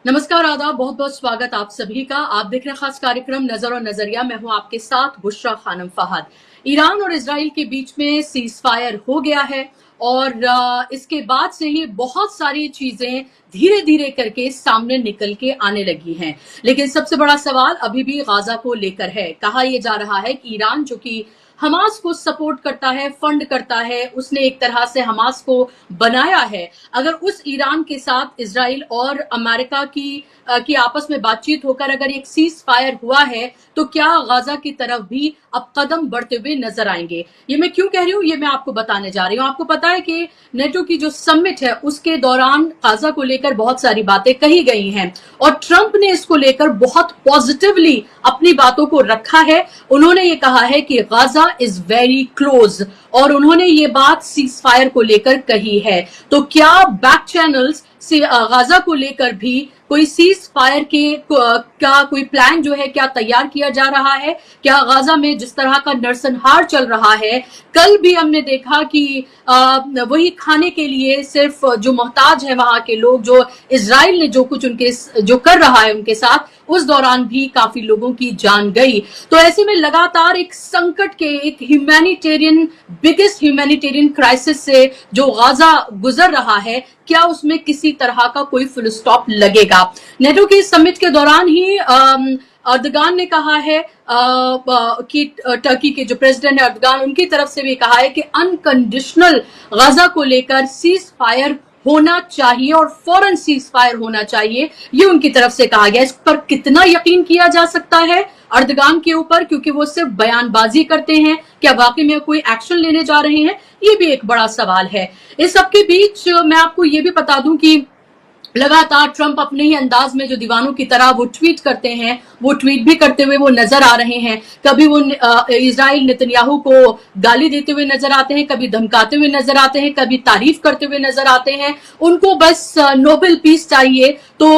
नमस्कार, आदाब, बहुत बहुत स्वागत आप सभी का। आप देख रहे हैं खास कार्यक्रम नजर और नजरिया। मैं हूं आपके साथ बुशरा खानम फहद। ईरान और इजराइल के बीच में सीज फायर हो गया है और इसके बाद से ही बहुत सारी चीजें धीरे धीरे करके सामने निकल के आने लगी हैं। लेकिन सबसे बड़ा सवाल अभी भी गाजा को लेकर है। कहा यह जा रहा है कि ईरान जो कि हमास को सपोर्ट करता है, फंड करता है, उसने एक तरह से हमास को बनाया है। अगर उस ईरान के साथ इजराइल और अमेरिका की आपस में बातचीत होकर अगर एक सीज फायर हुआ है तो क्या गाजा की तरफ भी अब कदम बढ़ते हुए नजर आएंगे? ये मैं क्यों कह रही हूं, ये मैं आपको बताने जा रही हूं। आपको पता है कि नेटो की जो समिट है उसके दौरान गाजा को लेकर बहुत सारी बातें कही गई हैं और ट्रंप ने इसको लेकर बहुत पॉजिटिवली अपनी बातों को रखा है। उन्होंने ये कहा है कि गाजा इज वेरी क्लोज और उन्होंने ये बात सीज फायर को लेकर कही है। तो क्या बैक चैनल्स से गाजा को लेकर भी कोई सीज फायर के क्या कोई प्लान जो है क्या तैयार किया जा रहा है? क्या गाजा में जिस तरह का नरसंहार चल रहा है, कल भी हमने देखा कि वही खाने के लिए सिर्फ जो मोहताज है वहां के लोग, जो इजराइल ने जो कुछ उनके जो कर रहा है उनके साथ, उस दौरान भी काफी लोगों की जान गई। तो ऐसे में लगातार एक संकट के, एक बिगेस्ट ह्यूमैनिटेरियन क्राइसिस से जो गाजा गुजर रहा है, क्या उसमें किसी तरह का कोई फुल स्टॉप लगेगा? नेटो की समिट के दौरान ही अर्दगान ने कहा है कि टर्की के जो प्रेसिडेंट है अर्दगान, उनकी तरफ से भी कहा है कि अनकंडीशनल गाजा को लेकर सीज फायर होना चाहिए और फौरन सीज फायर होना चाहिए, ये उनकी तरफ से कहा गया। इस पर कितना यकीन किया जा सकता है अर्दगान के ऊपर, क्योंकि वो सिर्फ बयानबाजी करते हैं, क्या वाकई में कोई एक्शन लेने जा रहे हैं, ये भी एक बड़ा सवाल है। इस सबके बीच मैं आपको ये भी बता दूं कि लगातार ट्रंप अपने ही अंदाज में जो दीवानों की तरह वो ट्वीट करते हैं, वो ट्वीट भी करते हुए वो नजर आ रहे हैं। कभी वो इजराइल नेतन्याहू को गाली देते हुए नजर आते हैं, कभी धमकाते हुए नजर आते हैं, कभी तारीफ करते हुए नजर आते हैं। उनको बस नोबेल पीस चाहिए, तो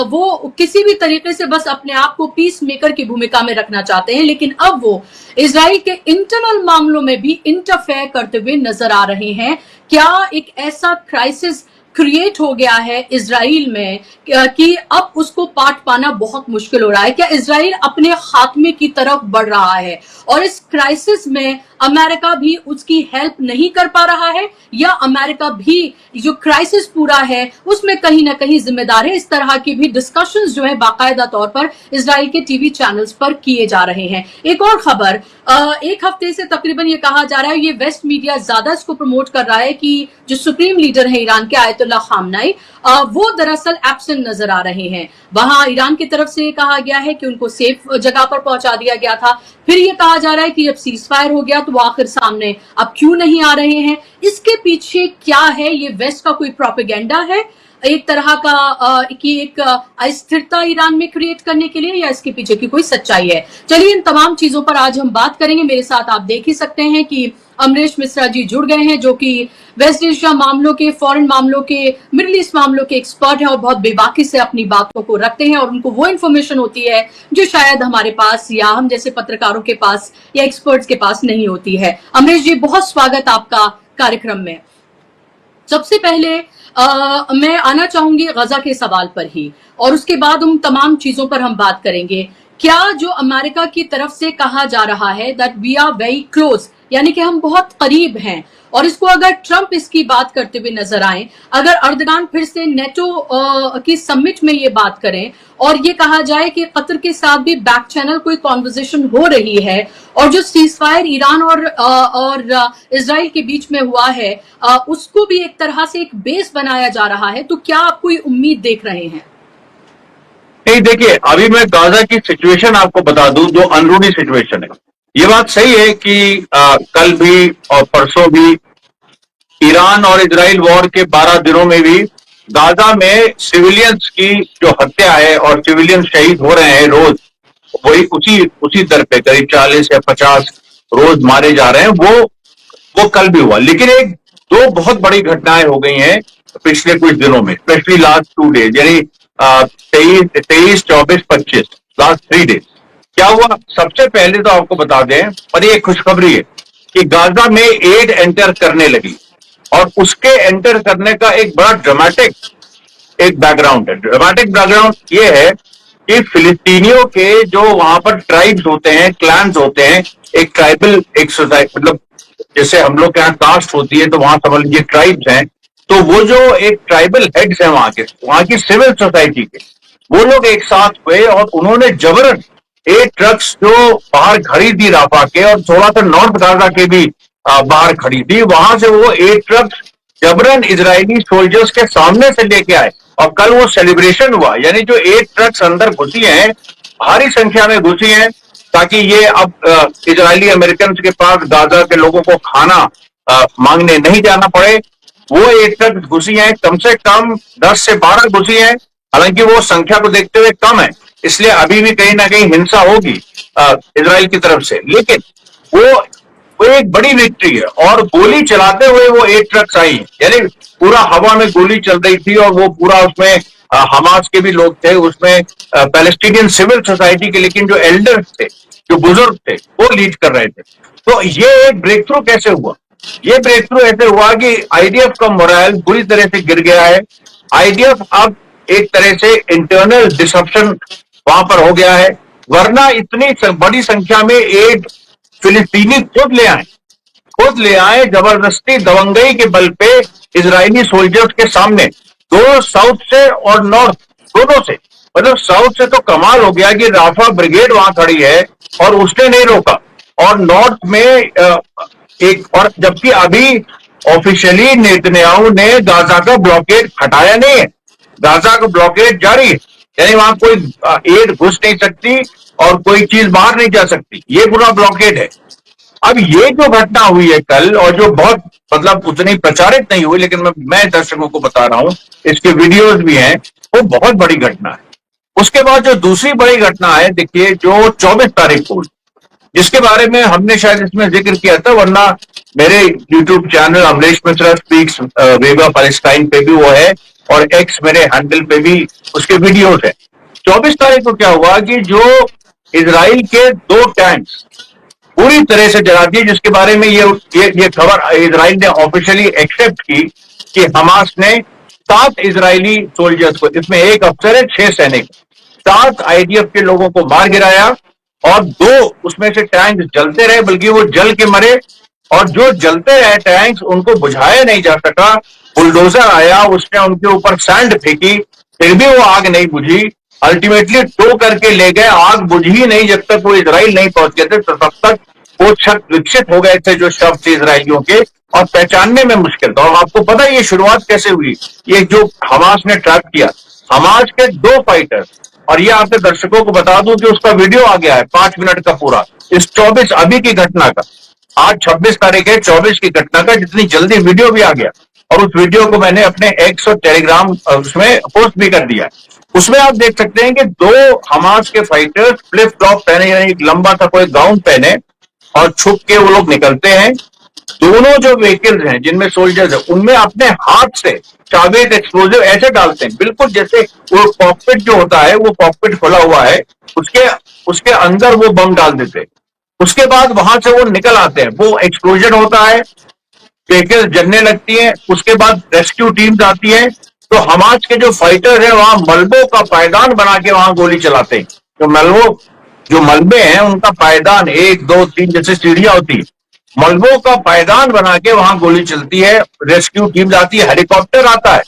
वो किसी भी तरीके से बस अपने आप को पीस मेकर की भूमिका में रखना चाहते हैं। लेकिन अब वो इजराइल के इंटरनल मामलों में भी इंटरफेयर करते हुए नजर आ रहे हैं। क्या एक ऐसा क्राइसिस क्रिएट हो गया है इजराइल में कि अब उसको पाट पाना बहुत मुश्किल हो रहा है? क्या इजराइल अपने खात्मे की तरफ बढ़ रहा है और इस क्राइसिस में अमेरिका भी उसकी हेल्प नहीं कर पा रहा है, या अमेरिका भी जो क्राइसिस पूरा है उसमें कहीं ना कहीं जिम्मेदार है? इस तरह की भी डिस्कशंस जो है बाकायदा तौर पर इजराइल के टीवी चैनल्स पर किए जा रहे हैं। एक और खबर, एक हफ्ते से तकरीबन ये कहा जा रहा है, ये वेस्ट मीडिया ज्यादा इसको प्रमोट कर रहा है कि जो सुप्रीम लीडर है ईरान के आयतुल्लाह खामनाई, वो दरअसल एब्सेंट नजर आ रहे हैं। वहां ईरान की तरफ से कहा गया है कि उनको सेफ जगह पर पहुंचा दिया गया था। फिर ये कहा जा रहा है कि जब सीज फायर हो गया तो वो आखिर सामने अब क्यों नहीं आ रहे हैं? इसके पीछे क्या है? ये वेस्ट का कोई प्रोपेगेंडा है एक तरह का कि एक अस्थिरता ईरान में क्रिएट करने के लिए, या इसके पीछे की कोई सच्चाई है? चलिए इन तमाम चीजों पर आज हम बात करेंगे। मेरे साथ आप देख ही सकते हैं कि अमरीश मिश्रा जी जुड़ गए हैं, जो कि वेस्ट एशिया मामलों के, फॉरेन मामलों के, मिडिल ईस्ट मामलों के एक्सपर्ट हैं और बहुत बेबाकी से अपनी बातों को रखते हैं और उनको वो इन्फॉर्मेशन होती है जो शायद हमारे पास या हम जैसे पत्रकारों के पास या एक्सपर्ट्स के पास नहीं होती है। अमरीश जी, बहुत स्वागत आपका कार्यक्रम में। सबसे पहले मैं आना चाहूंगी गजा के सवाल पर ही, और उसके बाद उन तमाम चीजों पर हम बात करेंगे। क्या जो अमेरिका की तरफ से कहा जा रहा है that we are very close, यानी कि हम बहुत करीब हैं, और इसको अगर ट्रंप इसकी बात करते हुए नजर आए, अगर अर्दगान फिर से नेटो की समिट में ये बात करें और ये कहा जाए कि कतर के साथ भी बैक चैनल कोई कॉन्वर्सेशन हो रही है, और जो सीज फायर ईरान और इजराइल के बीच में हुआ है उसको भी एक तरह से एक बेस बनाया जा रहा है, तो क्या आप कोई उम्मीद देख रहे हैं? नहीं, देखिए, अभी मैं गाजा की सिचुएशन आपको बता दूं, जो अनरूनी सिचुएशन है। ये बात सही है कि कल भी और परसों भी ईरान और इजराइल वॉर के 12 दिनों में भी गाजा में सिविलियंस की जो हत्या है और सिविलियन शहीद हो रहे हैं रोज, वही उसी दर पे करीब 40 या 50 रोज मारे जा रहे हैं। वो कल भी हुआ। लेकिन दो बहुत बड़ी घटनाएं हो गई हैं पिछले कुछ दिनों में, स्पेशली लास्ट 2 डेज, यानी 23, 24, 25, लास्ट 3 डेज। क्या हुआ? सबसे पहले तो आपको बता दें, और ये खुशखबरी है कि गाजा में एड एंटर करने लगी, और उसके एंटर करने का एक बड़ा ड्रामेटिक एक बैकग्राउंड है। ड्रामेटिक बैकग्राउंड ये है कि फिलिस्तीनियों के जो वहां पर ट्राइब्स होते हैं, क्लैंस होते हैं, एक ट्राइबल एक सोसाइटी, मतलब जैसे हम लोग के यहाँ कास्ट होती है तो वहां समझ लीजिए ट्राइब्स हैं, तो वो जो एक ट्राइबल हेड्स हैं वहां की सिविल सोसाइटी के, वो लोग एक साथ हुए और उन्होंने जबरन 8 ट्रक्स जो बाहर खड़ी थी राफा के और थोड़ा सा नॉर्थ गाजा के भी बाहर खड़ी थी, वहां से वो 8 ट्रक्स जबरन इजरायली सोल्जर्स के सामने से लेके आए और कल वो सेलिब्रेशन हुआ। यानी जो 8 ट्रक्स अंदर घुसी हैं, भारी संख्या में घुसी हैं, ताकि ये अब इजरायली अमेरिकन के पास गाजा के लोगों को खाना मांगने नहीं जाना पड़े। वो 8 ट्रक्स घुसी हैं, कम से कम 10 से 12 घुसी हैं, हालांकि वो संख्या को देखते हुए कम है, इसलिए अभी भी कहीं ना कहीं हिंसा होगी इजराइल की तरफ से, लेकिन वो वो एक बड़ी विक्ट्री है। और गोली चलाते हुए वो 8 ट्रक्स आई, यानी पूरा हवा में गोली चल रही थी और वो पूरा उसमें हमास के भी लोग थे, उसमें पैलेस्टीनियन सिविल सोसाइटी के, लेकिन जो एल्डर्स थे, जो बुजुर्ग थे, वो लीड कर रहे थे। तो ये एक ब्रेक थ्रू कैसे हुआ? ये ब्रेक थ्रू ऐसे हुआ कि आईडीएफ का मोरल बुरी तरह से गिर गया है। आईडीएफ अब एक तरह से इंटरनल डिसरप्शन वहां पर हो गया है, वरना इतनी बड़ी संख्या में एड फिलिस्तीनी खुद ले आए जबरदस्ती दबंगई के बल पे इजरायली सोल्जर्स के सामने, दो साउथ से और नॉर्थ दोनों से। मतलब साउथ से तो कमाल हो गया कि राफा ब्रिगेड वहां खड़ी है और उसने नहीं रोका, और नॉर्थ में एक, और जबकि अभी ऑफिशियली नेतन्याहू ने गाजा का ब्लॉकेड हटाया नहीं है, गाजा का ब्लॉकेड जारी है, यानी वहां कोई एड घुस नहीं सकती और कोई चीज बाहर नहीं जा सकती, ये पूरा ब्लॉकेड है। अब ये जो घटना हुई है कल, और जो बहुत मतलब उतनी प्रचारित नहीं हुई, लेकिन मैं दर्शकों को बता रहा हूं, इसके वीडियोस भी हैं, वो बहुत बड़ी घटना है। उसके बाद जो दूसरी बड़ी घटना है, देखिए, जो 24 तारीख को, जिसके बारे में हमने शायद इसमें जिक्र किया था, वरना मेरे YouTube channel Amrish Mishra speaks वेगा पैलेस्टाइन पे भी वो है, और एक्स मेरे हैंडल पे भी उसके वीडियोस है। 24 तारीख को क्या हुआ कि जो इजराइल के 2 टैंक्स पूरी तरह से जला दिए, जिसके बारे में ये खबर इजराइल ने ऑफिशियली एक्सेप्ट की कि हमास ने 7 इजरायली सोल्जर्स को, इसमें 1 अफसर है, 6 सैनिक, 7 आईडीएफ के लोगों को मार गिराया, और 2 उसमें से टैंक जलते रहे, बल्कि वो जल के मरे, और जो जलते रहे टैंक्स उनको बुझाया नहीं जा सका। बुलडोजर आया, उसने उनके ऊपर सैंड फेंकी, फिर भी वो आग नहीं बुझी। अल्टीमेटली टो करके ले गए, आग बुझी ही नहीं जब तक वो इजराइल नहीं पहुंच गए थे, तो तब तक वो शक विकसित हो गए थे जो शव थे इजरायलियों के, और पहचानने में मुश्किल था। और आपको पता है ये शुरुआत कैसे हुई? ये जो हमास ने ट्रैप किया, हमास के 2 फाइटर्स, और ये आपके दर्शकों को बता दूं कि उसका वीडियो आ गया है 5 मिनट का पूरा, इस 24 अभी की घटना का, आज 26 तारीख है, 24 की घटना का, जितनी जल्दी वीडियो भी आ गया, और उस वीडियो को मैंने अपने एक्स और टेलीग्राम उसमें पोस्ट भी कर दिया। उसमें आप देख सकते हैं कि 2 हमास के फाइटर्स फ्लिप फ्लॉप पहने, यानी एक लंबा सा कोई गाउन पहने, और छुप के वो लोग निकलते हैं। दोनों जो व्हीकल्स हैं जिनमें सोल्जर्स है, उनमें अपने हाथ से चाबेद एक्सप्लोजिव ऐसे डालते हैं, बिल्कुल जैसे वो कॉकपिट जो होता है, वो कॉकपिट खुला हुआ है, उसके उसके अंदर वो बम डाल देते हैं। उसके बाद वहां से वो निकल आते हैं, वो एक्सप्लोजन होता है, व्हीकल जलने लगती है, उसके बाद रेस्क्यू टीम्स आती है। तो हमास के जो फाइटर है वहां मलबों का पायदान बना के वहां गोली चलाते हैं। जो मलबे हैं उनका पायदान 1 2 3 जैसे सीढ़ियां होती है, मलबों का पायदान बना के वहां गोली चलती है। रेस्क्यू टीम आती है, हेलीकॉप्टर आता है,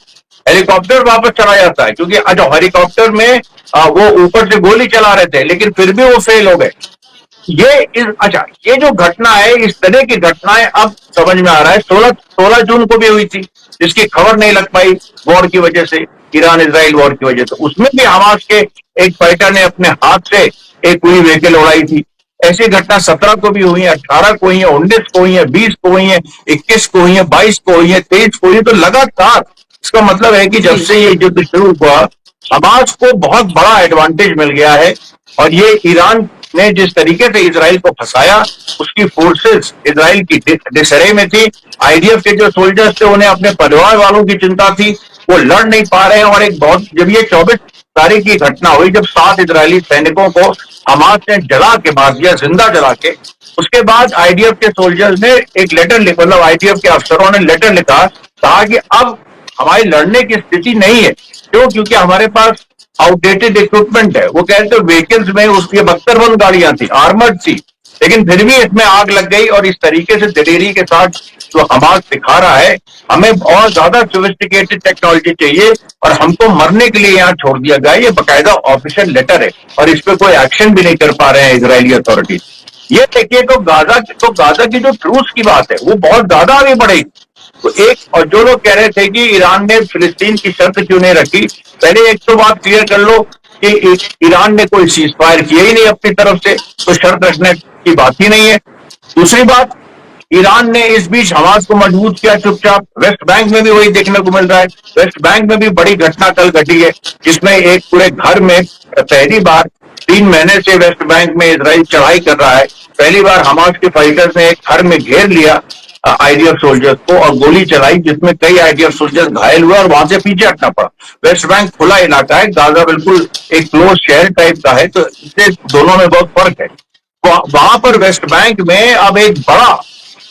हेलीकॉप्टर वापस चला जाता है, क्योंकि अच्छा हेलीकॉप्टर में वो ऊपर से गोली चला रहे थे, लेकिन फिर भी वो फेल हो गए। ये जो घटना है, इस तरह की घटनाएं अब समझ में आ रहा है। 16 जून को भी हुई थी, जिसकी खबर नहीं लग पाई वॉर की वजह से, ईरान इजराइल वॉर की वजह से। उसमें भी हमास के एक फाइटर ने अपने हाथ से एक पूरी व्हीकल उड़ाई थी। ऐसी घटना 17 को भी हुई है, 18 को हुई है, 19 को हुई है, 20 को हुई है, 21 को हुई है, 22 को हुई है, 23 को हुई है। तो लगातार, इसका मतलब है कि जब से ये युद्ध शुरू हुआ, हमास को बहुत बड़ा एडवांटेज मिल गया है। और ये ईरान ने जिस तरीके से इजराइल को फंसाया, उसकी फोर्सेस इजराइल की डिसरे में थी। आईडीएफ के जो सोल्जर्स थे उन्हें अपने परिवार वालों की चिंता थी, वो लड़ नहीं पा रहे हैं। और एक बहुत, जब ये 24 तारीख की घटना हुई, जब 7 इजरायली सैनिकों को हमास ने जला के मार दिया, जिंदा जला के, उसके बाद आईडीएफ के सोल्जर्स ने एक लेटर लिखा, मतलब आईडीएफ के अफसरों ने लेटर लिखा, कहा कि अब हमारी लड़ने की स्थिति नहीं है। क्यों? क्योंकि हमारे पास आउटडेटेड इक्विपमेंट है। वो कहते हैं व्हीकल्स में उसकी 72 गाड़ियां थी, आर्मर्ड थी, लेकिन फिर भी इसमें आग लग गई। और इस तरीके से दिलेरी के साथ जो हमास दिखा रहा है, हमें बहुत ज्यादा सोफिस्टिकेटेड टेक्नोलॉजी चाहिए और हमको मरने के लिए यहाँ छोड़ दिया गया। ये बाकायदा ऑफिशियल लेटर है और इस पर कोई एक्शन भी नहीं कर पा रहे हैं इजरायली अथॉरिटीज। ये देखिए, तो गाजा की जो ट्रूस की बात है वो बहुत ज्यादा आगे बढ़ेगी। तो एक, और जो लोग कह रहे थे कि ईरान ने फिलिस्तीन की शर्त क्यों नहीं रखी, पहले एक तो बात क्लियर कर लो कि ईरान ने कोई सीज फायर किया ही नहीं अपनी तरफ से, तो शर्त रखने की बात ही नहीं है। दूसरी बात, ईरान ने इस बीच हमास को मजबूत किया चुपचाप। वेस्ट बैंक में भी वही देखने को मिल रहा है। वेस्ट बैंक में भी बड़ी घटना कल घटी है, जिसमें एक पूरे घर में पहली बार 3 महीने से वेस्ट बैंक में इजराइल चढ़ाई कर रहा है। पहली बार हमास के फाइटर्स ने एक घर में घेर लिया आईडीएफ सोल्जर्स को और गोली चलाई, जिसमें कई आईडीएफ सोल्जर्स घायल हुए और वहां से पीछे हटना पड़ा। वेस्ट बैंक खुला इलाका है, गाजा बिल्कुल एक क्लोज शहर टाइप का है, तो इससे दोनों में बहुत फर्क है। वहां पर वेस्ट बैंक में अब एक बड़ा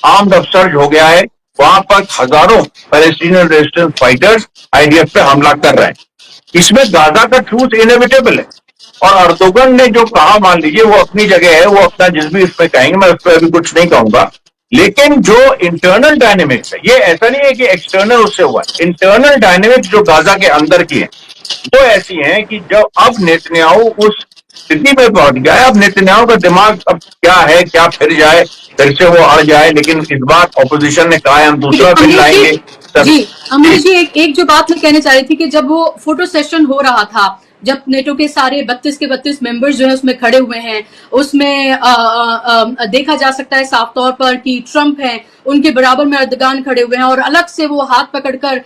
आर्म्ड अपसर्ज हो गया है। वहां पर हजारों पैलेस्टीनियन रेजिस्टेंस फाइटर्स आईडीएफ पे हमला कर रहे हैं। इसमें गाजा का ट्रूथ इनएविटेबल है। और अर्दोगन ने जो कहा, मान लीजिए वो अपनी जगह है, वो अपना जिस भी उसमें कहेंगे, मैं उस पर अभी कुछ नहीं कहूंगा, लेकिन जो इंटरनल डायनेमिक्स है, ये ऐसा नहीं है कि एक्सटर्नल उससे हुआ है, इंटरनल डायनेमिक्स जो गाजा के अंदर की है वो ऐसी है कि जब अब नेतन्याहू उस स्थिति में पहुंच गया है, अब नेतन्याहू का दिमाग अब क्या है, क्या फिर जाए, फिर से वो अड़ जाए। लेकिन इस बार ऑपोजिशन ने कहा है हम दूसरा बिल लाएंगे। जी अमरीश जी, एक जो बात मैं कहना चाह रही थी कि जब वो फोटो सेशन हो रहा था, जब नेटो के सारे 32 के 32 मेंबर्स जो है उसमें खड़े हुए हैं, उसमें देखा जा सकता है साफ तौर पर कि ट्रंप है, उनके बराबर में अर्दगान खड़े हुए हैं और अलग से वो हाथ पकड़कर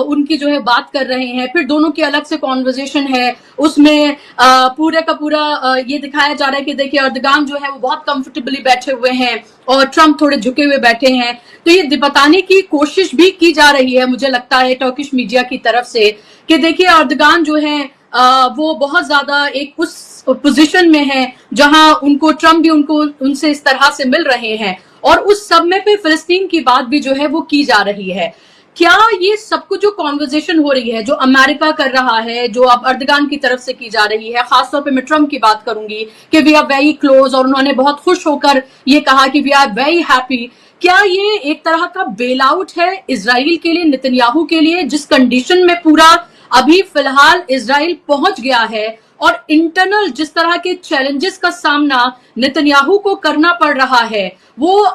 उनकी जो है बात कर रहे हैं। फिर दोनों की अलग से कॉन्वर्जेशन है, उसमें पूरा का पूरा ये दिखाया जा रहा है कि देखिए अर्दगान जो है वो बहुत कंफर्टेबली बैठे हुए हैं और ट्रंप थोड़े झुके हुए बैठे हैं। तो ये बताने की कोशिश भी की जा रही है, मुझे लगता है टर्किश मीडिया की तरफ से, कि देखिए अर्दगान जो है वो बहुत ज्यादा एक उस पोजीशन में है जहां उनको ट्रंप भी उनको उनसे इस तरह से मिल रहे हैं और उस सब में फिर फिलिस्तीन की बात भी जो है वो की जा रही है। क्या ये सब कुछ जो कॉन्वर्जेशन हो रही है, जो अमेरिका कर रहा है, जो अब अर्दगान की तरफ से की जा रही है, खासतौर पे मैं ट्रंप की बात करूंगी कि वी आर वेरी क्लोज, और उन्होंने बहुत खुश होकर ये कहा कि वी आर वेरी हैप्पी, क्या ये एक तरह का बेल आउट है इजराइल के लिए, नेतन्याहू के लिए, जिस कंडीशन में पूरा अभी फिलहाल इजराइल पहुंच गया है और इंटरनल जिस तरह के चैलेंजेस का सामना नेतन्याहू को करना पड़ रहा है, वो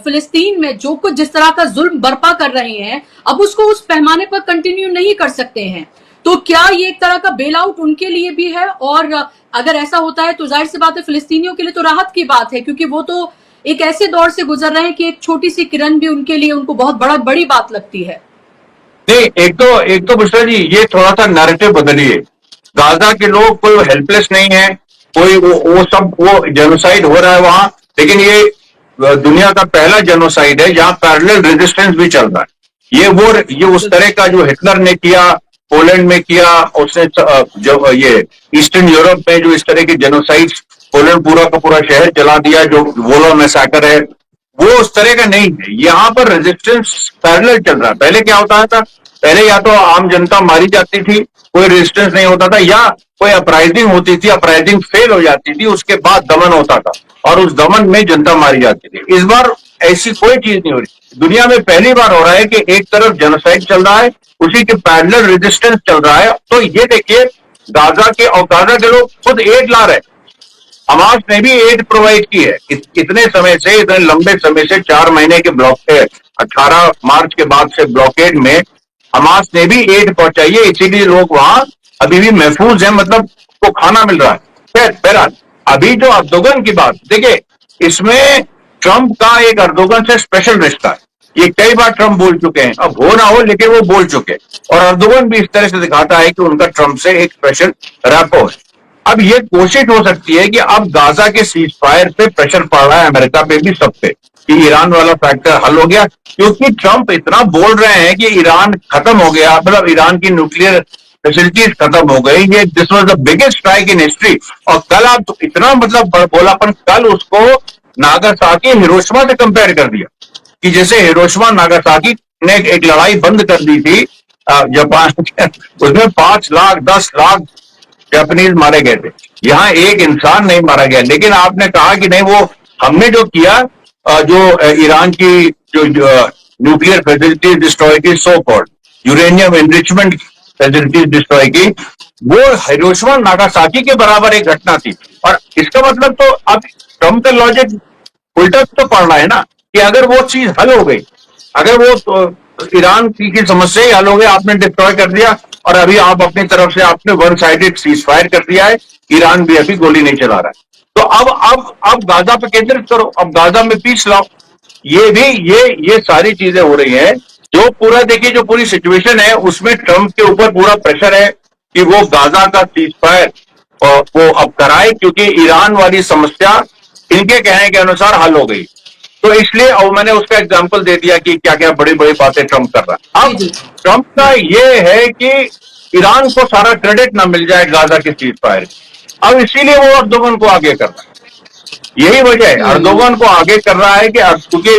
फिलिस्तीन में जो कुछ जिस तरह का जुल्म बर्पा कर रहे हैं, अब उसको उस पैमाने पर कंटिन्यू नहीं कर सकते हैं। तो क्या ये एक तरह का बेल आउट उनके लिए भी है? और अगर ऐसा होता है तो जाहिर सी बात है फिलिस्तीनियों के लिए तो राहत की बात है, क्योंकि वो तो एक ऐसे दौर से गुजर रहे हैं कि एक छोटी सी किरण भी उनके लिए उनको बहुत बड़ी बात लगती है। नहीं, एक तो बुशरा जी, ये थोड़ा सा नैरेटिव बदलिए। गाजा के लोग कोई हेल्पलेस नहीं है, कोई वो सब वो जेनोसाइड हो रहा है वहां, लेकिन ये दुनिया का पहला जेनोसाइड है जहां पैरेलल रेजिस्टेंस भी चल रहा है। ये उस तरह का जो हिटलर ने किया, पोलैंड में किया, उसने जो ये ईस्टर्न यूरोप में जो इस तरह के जेनोसाइड, पोलैंड पूरा का पूरा शहर जला दिया, जो वोलो मैसाकर है, वो उस तरह का नहीं है। यहाँ पर रेजिस्टेंस पैरेलल चल रहा है। पहले क्या होता था, पहले या तो आम जनता मारी जाती थी, कोई रेजिस्टेंस नहीं होता था, या कोई अपराइजिंग होती थी, अपराइजिंग फेल हो जाती थी, उसके बाद दमन होता था और उस दमन में जनता मारी जाती थी। इस बार ऐसी कोई चीज नहीं हो रही। दुनिया में पहली बार हो रहा है कि एक तरफ जेनोसाइड चल रहा है, उसी के पैरेलल रेजिस्टेंस चल रहा है। तो ये देखिए, गाजा के लोग खुद एड ला रहे हैं। हमास ने भी एड प्रोवाइड की है इतने समय से, इतने लंबे समय से, 4 महीने के ब्लॉकेड, 18 मार्च के बाद से ब्लॉकेड में हमास ने भी एड पहुंचाई है, इसीलिए लोग वहां अभी भी महफूज हैं, मतलब को खाना मिल रहा है। बहरहाल अभी जो अर्दोगन की बात देखिए, इसमें ट्रंप का एक अर्दोगन से स्पेशल रिश्ता है। ये कई बार ट्रंप बोल चुके हैं, अब हो ना हो लेकिन वो बोल चुके हैं, और अर्दोगन भी इस तरह से दिखाता है कि उनका ट्रंप से एक स्पेशल रैपो है। अब ये कोशिश हो सकती है कि अब गाजा के सीज फायर पे प्रेशर पड़ रहा है अमेरिका पे भी, सब पे, कि ईरान वाला फैक्टर हल हो गया, क्योंकि ट्रंप इतना बोल रहे हैं कि ईरान खत्म हो गया, मतलब ईरान की न्यूक्लियर फैसिलिटीज खत्म हो गई, ये this was the biggest strike in history. और कल आप तो इतना मतलब बोलापन, कल उसको नागासाकी हिरोशिमा से कंपेयर कर दिया कि जैसे हिरोशिमा नागासाकी ने एक लड़ाई बंद कर दी थी जापान के, उसमें 5 लाख 10 लाख जापानीज मारे गए थे। यहाँ एक इंसान नहीं मारा गया, लेकिन आपने कहा कि नहीं, वो हमने जो किया, ईरान की जो न्यूक्लियर फैसिलिटीज डिस्ट्रॉय की, so called uranium enrichment facilities destroy की, वो हिरोशिमा नागासाकी के बराबर एक घटना थी। और इसका मतलब तो अब ट्रम्प का लॉजिक उल्टा तो पड़ रहा है ना, कि अगर वो चीज हल हो गई, अगर वो ईरान की समस्या ही हल हो गई, आपने डिस्ट्रॉय कर दिया, और अभी आप अपनी तरफ से आपने वन साइडेड सीज फायर कर दिया है, ईरान भी अभी गोली नहीं चला रहा है, तो अब गाजा पे केंद्रित करो, अब गाजा में पीस लाओ। ये भी ये सारी चीजें हो रही हैं, जो पूरा देखिए, जो पूरी सिचुएशन है उसमें ट्रम्प के ऊपर पूरा प्रेशर है कि वो गाजा का सीज फायर वो अब कराए, क्योंकि ईरान वाली समस्या इनके कहने के अनुसार हल हो गई। तो इसलिए, और मैंने उसका एग्जांपल दे दिया कि क्या क्या बड़ी बड़ी बातें ट्रम्प कर रहा है। अब ट्रम्प का ये है कि ईरान को सारा क्रेडिट ना मिल जाए गाजा के सीज फायर, अब इसीलिए वो अर्दोगन को आगे कर रहा है। यही वजह है, अर्दोगन को आगे कर रहा है कि क्योंकि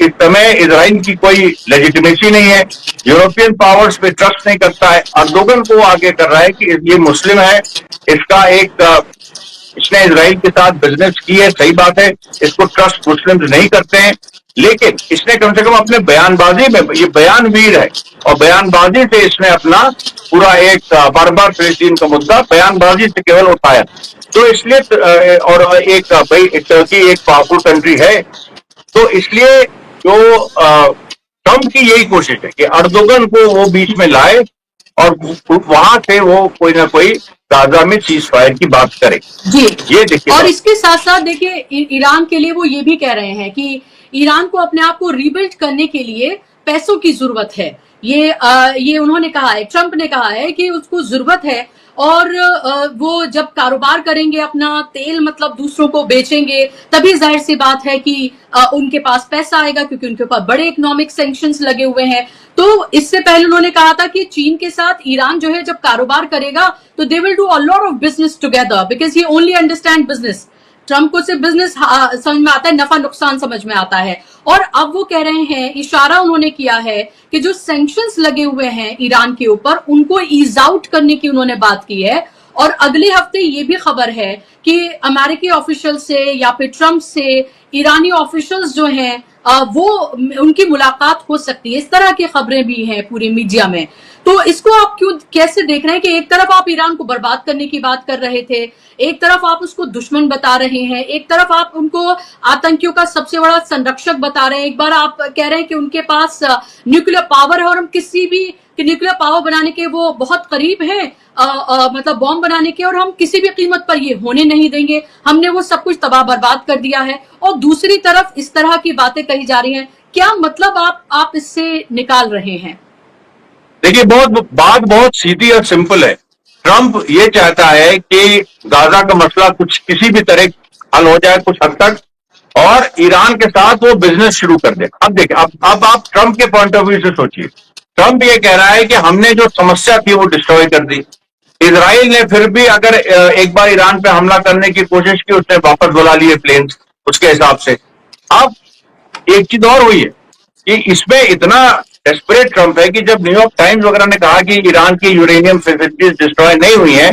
इस समय इजराइल की कोई लेजिटिमेसी नहीं है, यूरोपियन पावर्स पे ट्रस्ट नहीं करता है, अर्दोगन को आगे कर रहा है कि ये मुस्लिम है, इसका इसने इजराइल के साथ बिजनेस की है, सही बात है, इसको ट्रस्ट मुस्लिम नहीं करते हैं, लेकिन इसने कम से कम अपने बयानबाजी में, ये बयानवीर है, और बयानबाजी से इसने अपना पूरा एक बार बार फिलिस्तीन का मुद्दा बयानबाजी से केवल उठाया। तो इसलिए, और एक भाई टर्की एक पावरफुल कंट्री है, तो इसलिए जो ट्रम्प की यही कोशिश है कि अर्दोगन को वो बीच में लाए, और वहां से वो कोई ना कोई गाजा में सीज फायर की बात करे। जी, ये देखिए, और इसके साथ साथ देखिए ईरान के लिए वो ये भी कह रहे हैं कि ईरान को अपने आप को रिबिल्ड करने के लिए पैसों की जरूरत है। ये उन्होंने कहा है, ट्रम्प ने कहा है कि उसको जरूरत है, और वो जब कारोबार करेंगे, अपना तेल मतलब दूसरों को बेचेंगे, तभी जाहिर सी बात है कि उनके पास पैसा आएगा, क्योंकि उनके ऊपर बड़े इकोनॉमिक सैंक्शंस लगे हुए हैं। तो इससे पहले उन्होंने कहा था कि चीन के साथ ईरान जो है जब कारोबार करेगा तो they will do a lot of business together, because he only understand business. Trump को सिर्फ बिजनेस समझ में आता है, नफा नुकसान समझ में आता है। और अब वो कह रहे हैं, इशारा उन्होंने किया है कि जो सैंक्शंस लगे हुए हैं ईरान के ऊपर, उनको ईज आउट करने की उन्होंने बात की है। और अगले हफ्ते ये भी खबर है कि अमेरिकी ऑफिशियल से या फिर ट्रम्प से ईरानी ऑफिशियल्स जो हैं वो उनकी मुलाकात हो सकती है। इस तरह की खबरें भी हैं पूरी मीडिया में। तो इसको आप कैसे देख रहे हैं कि एक तरफ आप ईरान को बर्बाद करने की बात कर रहे थे, एक तरफ आप उसको दुश्मन बता रहे हैं, एक तरफ आप उनको आतंकियों का सबसे बड़ा संरक्षक बता रहे हैं, एक बार आप कह रहे हैं कि उनके पास न्यूक्लियर पावर है और हम किसी भी न्यूक्लियर पावर बनाने के वो बहुत करीब है, मतलब बॉम्ब बनाने के, और हम किसी भी कीमत पर ये होने नहीं देंगे, हमने वो सब कुछ तबाह बर्बाद कर दिया है। और दूसरी तरफ इस तरह की बातें कही जा रही हैं, क्या मतलब आप इससे निकाल रहे हैं? देखिए, बात बहुत सीधी और सिंपल है। ट्रम्प ये चाहता है कि गाजा का मसला कुछ किसी भी तरह हल हो जाए कुछ हद तक, और ईरान के साथ वो बिजनेस शुरू कर दे। अब देखिए, अब आप ट्रम्प के पॉइंट ऑफ व्यू से सोचिए। ट्रम्प ये कह रहा है कि हमने जो समस्या थी वो डिस्ट्रॉय कर दी। इजराइल ने फिर भी अगर एक बार ईरान पे हमला करने की कोशिश की, उसने वापस बुला लिए प्लेन्स उसके हिसाब से। अब एक चीज और हुई है कि इसमें इतना डेस्परेट ट्रम्प है कि जब न्यूयॉर्क टाइम्स वगैरह ने कहा कि ईरान की यूरेनियम फैसिलिटीज डिस्ट्रॉय नहीं हुई हैं,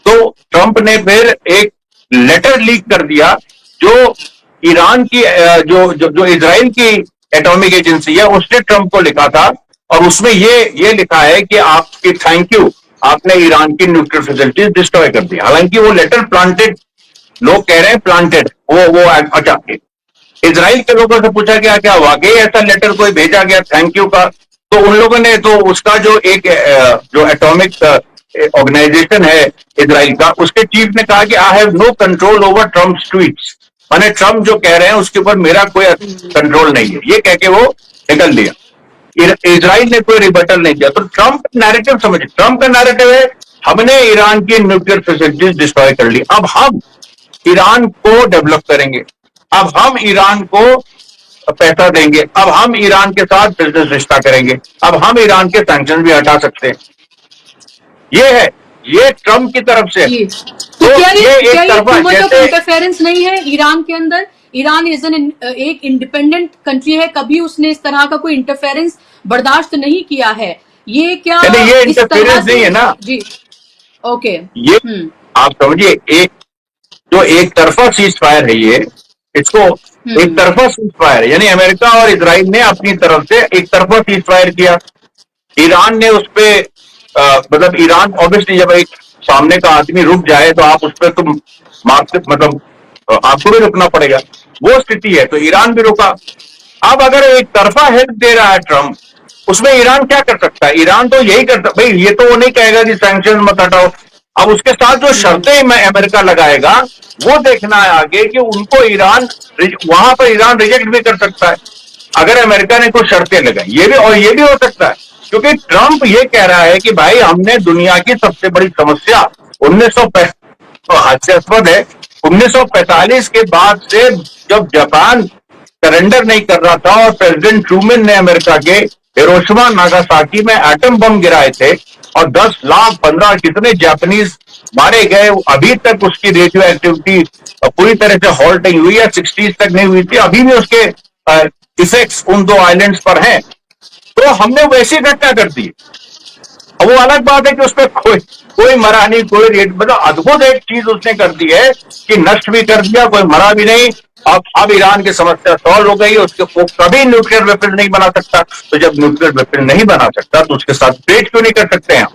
तो ट्रम्प ने फिर एक लेटर लीक कर दिया, जो ईरान की जो इजराइल की एटॉमिक एजेंसी है उसने ट्रम्प को लिखा था, और उसमें ये लिखा है कि आपकी थैंक यू, आपने ईरान की न्यूक्लियर फैसिलिटीज डिस्ट्रॉय कर दी। हालांकि वो लेटर प्लांटेड, लोग कह रहे हैं प्लांटेड, वो अच्छा, इजराइल के लोगों से पूछा गया क्या वाकई ऐसा लेटर कोई भेजा गया थैंक यू का, तो उन लोगों ने, तो उसका जो जो एटॉमिक ऑर्गेनाइजेशन है इजराइल का, उसके चीफ ने कहा कि I have no control over Trump's tweets, माने ट्रम्प जो कह रहे हैं उसके ऊपर मेरा कोई कंट्रोल नहीं है, ये कह के वो निकल दिया। इजराइल ने कोई रिबटल नहीं किया। तो ट्रम्प नैरेटिव समझिए, ट्रम्प का नैरेटिव है हमने ईरान की न्यूक्लियर फैसिलिटीज डिस्ट्रॉय कर ली, अब हम ईरान को डेवलप करेंगे, अब हम ईरान को पैसा देंगे, अब हम ईरान के साथ बिजनेस रिश्ता करेंगे, अब हम ईरान के सैंक्शन भी हटा सकते हैं। ये है, ये ट्रम्प की तरफ से। तो क्या ये इंटरफेरेंस नहीं है ईरान के अंदर ईरान इज एक इंडिपेंडेंट कंट्री है, कभी उसने इस तरह का कोई इंटरफेरेंस बर्दाश्त नहीं किया है। ये क्या ये इस तरह इंटरफेरेंस से? नहीं है ना, जी, ओके। ये आप समझिए एक जो एक तरफा सीज फायर है, ये इसको एक तरफा सीज फायर, यानी अमेरिका और इजराइल ने अपनी तरफ से एक तरफा सीज फायर किया। ईरान ने उस पे मतलब ईरान ऑब्वियसली जब एक सामने का आदमी रुक जाए तो आप उस पर तुम मार्क्स मतलब आपको भी रुकना पड़ेगा, वो स्थिति है। तो ईरान भी रुका। अब अगर एक तरफा हेल्प दे रहा है ट्रंप, उसमें ईरान क्या कर सकता है? ईरान तो यही करता, भाई ये तो वो नहीं कहेगा कि सैंक्शन मत हटाओ। अब उसके साथ जो शर्तें में अमेरिका लगाएगा वो देखना है आगे कि उनको ईरान वहां पर ईरान रिजेक्ट भी कर सकता है अगर अमेरिका ने कुछ शर्तें लगाई। ये भी और ये भी हो सकता है क्योंकि ट्रंप ये कह रहा है कि भाई हमने दुनिया की सबसे बड़ी समस्या 1945 हास्यास्पद है 1945 के बाद से जब जापान सरेंडर नहीं कर रहा था और प्रेसिडेंट ट्रूमैन ने अमेरिका के हिरोशिमा नागासाकी में एटम बम गिराए थे और 10 लाख 15 कितने जापानीज मारे गए, अभी तक उसकी रेडियो एक्टिविटी पूरी तरह से हॉल्ट नहीं हुई है, 60s तक नहीं हुई थी, अभी भी उसके इफेक्ट्स उन दो आइलैंड्स पर हैं। तो हमने वैसी घटना कर दी। अब वो अलग बात है कि उसमें कोई मरा नहीं, कोई रेट, मतलब अद्भुत एक चीज उसने कर दी है कि नष्ट भी कर दिया, कोई मरा भी नहीं। अब ईरान की समस्या सॉल्व हो गई, उसके वो कभी न्यूक्लियर वेपन नहीं बना सकता। तो जब न्यूक्लियर वेपन नहीं बना सकता तो उसके साथ ट्रेड क्यों नहीं कर सकते हैं?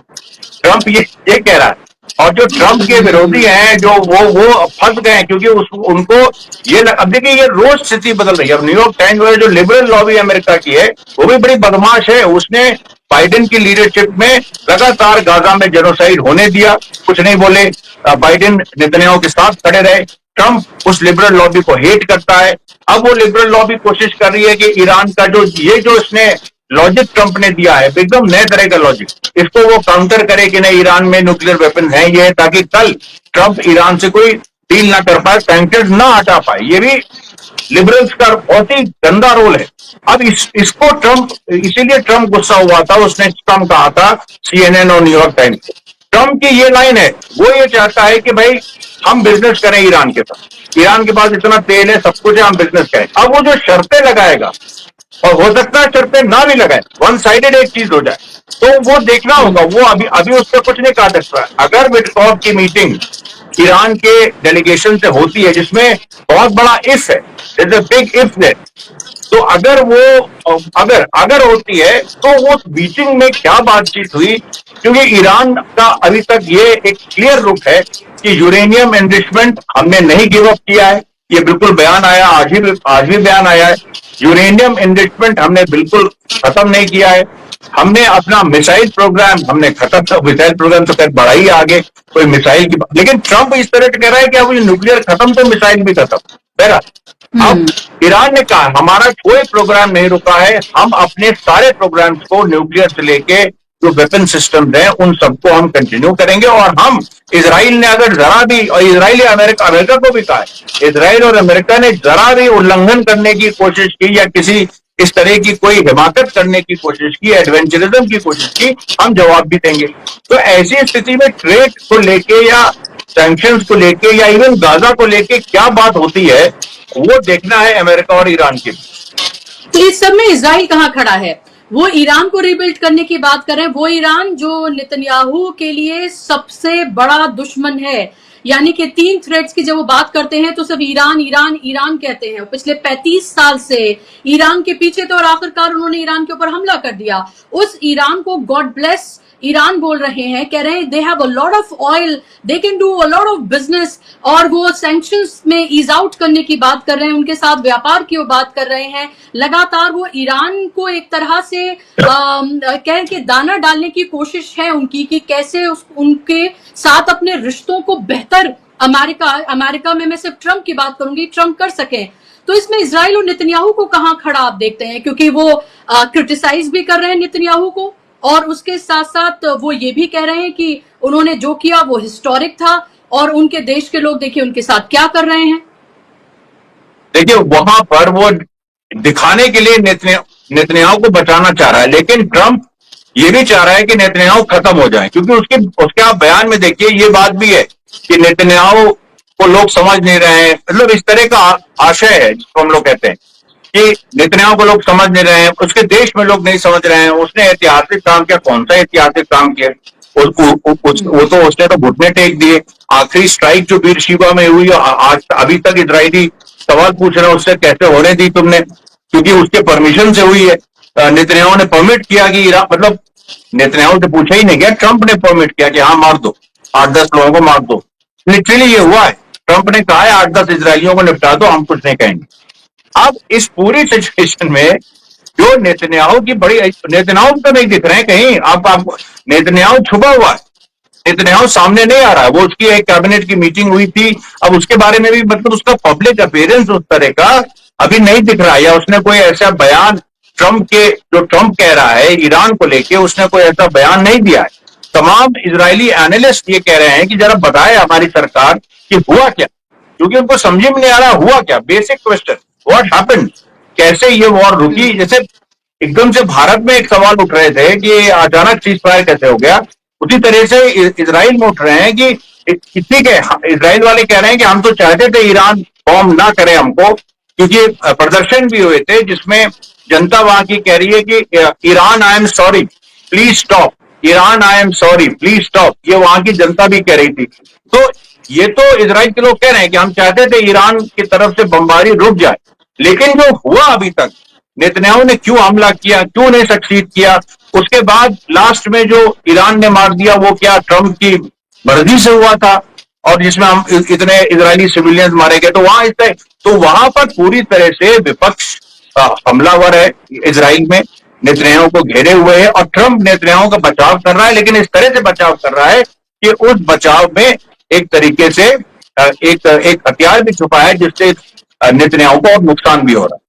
ट्रंप ये कह रहा है। और जो ट्रंप के विरोधी हैं जो वो फंस गए हैं क्योंकि उनको ये अब देखिए ये रोज स्थिति बदल रही है। अब न्यूयॉर्क टाइम्स वाले जो लिबरल लॉबी अमेरिका की है वो भी बड़ी बदमाश है। उसने बाइडेन की लीडरशिप में लगातार गाजा में जेनोसाइड होने दिया, कुछ नहीं बोले। बाइडेन नेतन्याहू के साथ खड़े रहे। ट्रंप उस लिबरल लॉबी को हेट करता है। अब वो लिबरल लॉबी कोशिश कर रही है कि ईरान का जो इसने लॉजिक ट्रंप ने दिया है एकदम नए तरह का लॉजिक, इसको वो काउंटर करे कि नहीं ईरान में न्यूक्लियर वेपन है, ये ताकि कल ट्रंप ईरान से कोई डील ना कर पाए, सैंक्शन ना हटा पाए। ये भी लिबरल्स का बहुत ही गंदा रोल है। अब इसको ट्रंप, इसीलिए ट्रंप गुस्सा हुआ था, उसने ट्रंप कहा था CNN और न्यूयॉर्क टाइम्स को। ट्रंप की ये लाइन है, वो ये चाहता है कि भाई हम बिजनेस करें ईरान के साथ, ईरान के पास इतना तेल है, सब कुछ है, हम बिजनेस करें। अब वो जो शर्तें लगाएगा, और हो सकता है शर्तें ना भी लगाए, वन साइडेड एक चीज हो जाए, तो वो देखना होगा। वो अभी उस पर कुछ नहीं कहा सकता। अगर विटकॉफ की मीटिंग ईरान के डेलीगेशन से होती है जिसमें बहुत बड़ा इफ है, बिग इफ है, तो अगर होती है तो वो मीटिंग में क्या बातचीत हुई, क्योंकि ईरान का अभी तक ये एक क्लियर रुख है कि यूरेनियम एनरिचमेंट हमने नहीं गिव अप किया है। ये बिल्कुल बयान आया, आज भी बयान आया है, यूरेनियम एनरिचमेंट हमने बिल्कुल खत्म नहीं किया है। हमने अपना मिसाइल प्रोग्राम हमने खत्म, मिसाइल प्रोग्राम तो खैर बढ़ा ही आगे, कोई मिसाइल की बात, लेकिन ट्रंप इस तरह से कह रहा है कि अब ये न्यूक्लियर खत्म तो मिसाइल भी खत्म। अब ईरान ने कहा हमारा कोई प्रोग्राम नहीं रुका है, हम अपने सारे प्रोग्राम्स को न्यूक्लियर से लेके जो वेपन सिस्टम है उन सबको हम कंटिन्यू करेंगे। और हम इजराइल ने अगर जरा भी, और इजराइल अमेरिका को भी कहा है, इजराइल और अमेरिका ने जरा भी उल्लंघन करने की कोशिश की या किसी इस तरह की कोई हिमाकत करने की कोशिश की, एडवेंचरिज्म की कोशिश की, हम जवाब भी देंगे। तो ऐसी स्थिति में ट्रेड को लेके या सैंक्शंस को लेके या इवन गाजा को लेके क्या बात होती है, वो देखना है अमेरिका और ईरान के। तो इस सब में इजराइल कहां खड़ा है? वो ईरान को रिबिल्ड करने की बात कर रहे हैं, वो ईरान जो नेतन्याहू के लिए सबसे बड़ा दुश्मन है। यानी कि 3 थ्रेड्स की जब वो बात करते हैं तो सब ईरान ईरान ईरान कहते हैं। पिछले 35 साल से ईरान के पीछे थे और आखिरकार उन्होंने ईरान के ऊपर हमला कर दिया। उस ईरान को गॉड ब्लेस ईरान बोल रहे हैं, कह रहे हैं they have a lot of oil, they can do a lot of business, और वो सैंक्शंस में ईज आउट करने की बात कर रहे हैं, उनके साथ व्यापार की वो बात कर रहे हैं। लगातार वो ईरान को एक तरह से कह के दाना डालने की कोशिश है उनकी कि कैसे उनके साथ अपने रिश्तों को बेहतर अमेरिका में, मैं सिर्फ ट्रंप की बात करूंगी, ट्रंप कर सके। तो इसमें इजराइल और नेतन्याहू को कहां खड़ा आप देखते हैं? क्योंकि वो क्रिटिसाइज भी कर रहे हैं नेतन्याहू को और उसके साथ साथ वो ये भी कह रहे हैं कि उन्होंने जो किया वो हिस्टोरिक था और उनके देश के लोग देखिए उनके साथ क्या कर रहे हैं। देखिए वहां पर वो दिखाने के लिए नेतन्याहू को बचाना चाह रहा है, लेकिन ट्रंप ये भी चाह रहा है कि नेतन्याहू खत्म हो जाए, क्योंकि उसके आप बयान में देखिए ये बात भी है कि नेतन्याहू को लोग समझ नहीं रहे हैं, मतलब इस तरह का आशय है जिसको हम लोग कहते हैं कि नेतन्याहू को लोग समझ नहीं रहे हैं, उसके देश में लोग नहीं समझ रहे हैं, उसने ऐतिहासिक काम किया, कौन सा ऐतिहासिक काम किया, वो तो उसने तो घुटने टेक दिए। आखिरी स्ट्राइक जो बीरशेबा में हुई, आज अभी तक इजरायली सवाल पूछ रहे हैं उससे, कैसे होने दी तुमने, क्योंकि उसके परमिशन से हुई है। नेतन्याहू ने परमिट किया कि ईरान, मतलब नेतन्याहू से पूछा ही नहीं गया, ट्रंप ने परमिट किया कि हाँ मार दो, 8-10 लोगों को मार दो। लिटरली ये हुआ है, ट्रंप ने कहा है 8-10 इजरायलियों को निपटा दो, हम कुछ नहीं कहेंगे। अब इस पूरी सिचुएशन में जो नेतन्याहू की बड़ी, नेतन्याहू तो नहीं दिख रहे हैं कहीं, आप नेतन्याहू छुपा हुआ है, नेतन्याहू सामने नहीं आ रहा है। वो उसकी एक कैबिनेट की मीटिंग हुई थी, अब उसके बारे में भी मतलब उसका पब्लिक अपीयरेंस उस तरह का अभी नहीं दिख रहा है, या उसने कोई ऐसा बयान ट्रंप के, जो ट्रंप कह रहा है ईरान को लेके, उसने कोई ऐसा बयान नहीं दिया है। तमाम इजरायली एनालिस्ट ये कह रहे हैं कि जरा बताए हमारी सरकार कि हुआ क्या, क्योंकि उनको समझ में नहीं आ रहा हुआ क्या। बेसिक क्वेश्चन, व्हाट हैपेंड, कैसे ये वॉर रुकी। जैसे एकदम से भारत में एक सवाल उठ रहे थे कि अचानक सीज फायर कैसे हो गया, उसी तरह से इजराइल में उठ रहे हैं कि ठीक है, इजराइल वाले कह रहे हैं कि हम तो चाहते थे ईरान बॉम्ब ना करे हमको, क्योंकि प्रदर्शन भी हुए थे जिसमें जनता वहां की कह रही है कि Iran I am sorry please stop, Iran I am sorry please stop, ये वहां की जनता भी कह रही थी। तो ये तो इजराइल के लोग कह रहे हैं कि हम चाहते थे ईरान की तरफ से बमबारी रुक जाए, लेकिन जो हुआ अभी तक, नेतन्याहू ने क्यों हमला किया, क्यों नहीं सक्सीड किया, उसके बाद लास्ट में जो ईरान ने मार दिया वो क्या ट्रंप की मर्जी से हुआ था, और जिसमें हम इतने इजरायली सिविलियंस मारे गए, तो वहां इससे, तो वहां पर पूरी तरह से विपक्ष हमलावर है इजराइल में, नेतन्याहू को घेरे हुए है, और ट्रंप नेतन्याहू का बचाव कर रहा है, लेकिन इस तरह से बचाव कर रहा है कि उस बचाव में एक तरीके से एक हथियार भी छुपा है जिससे नेतन्याहू को और नुकसान भी हो रहा है।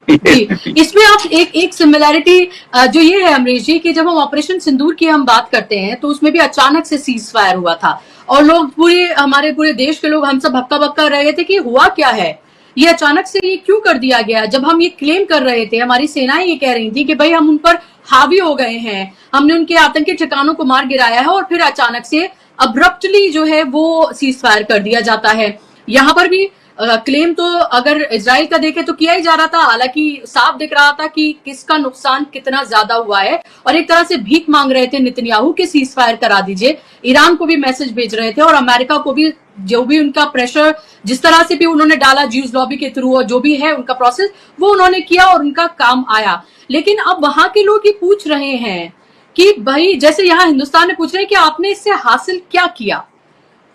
जी, इसमें आप एक सिमिलैरिटी जो ये है अमरीश जी, कि जब हम ऑपरेशन सिंदूर की हम बात करते हैं तो उसमें भी अचानक से सीज फायर हुआ था, और लोग हमारे पूरे देश के लोग हम सब हक्का बक्का रह गए थे कि हुआ क्या है, ये अचानक से ये क्यों कर दिया गया। जब हम ये क्लेम कर रहे थे, हमारी सेनाएं ये कह रही थी कि भाई हम उन पर हावी हो गए हैं, हमने उनके आतंकी ठिकानों को मार गिराया है, और फिर अचानक से अब्रप्टली जो है वो सीज फायर कर दिया जाता है। यहाँ पर भी क्लेम तो अगर इजराइल का देखे तो किया ही जा रहा था, हालांकि साफ दिख रहा था कि किसका नुकसान कितना ज्यादा हुआ है, और एक तरह से भीख मांग रहे थे नेतन्याहू के सीज फायर करा दीजिए। ईरान को भी मैसेज भेज रहे थे, और अमेरिका को भी, जो भी उनका प्रेशर जिस तरह से भी उन्होंने डाला ज्यूज लॉबी के थ्रू, और जो भी है उनका प्रोसेस वो उन्होंने किया और उनका काम आया। लेकिन अब वहां के लोग ये पूछ रहे हैं कि भाई, जैसे यहाँ हिंदुस्तान में पूछ रहे हैं कि आपने इससे हासिल क्या किया,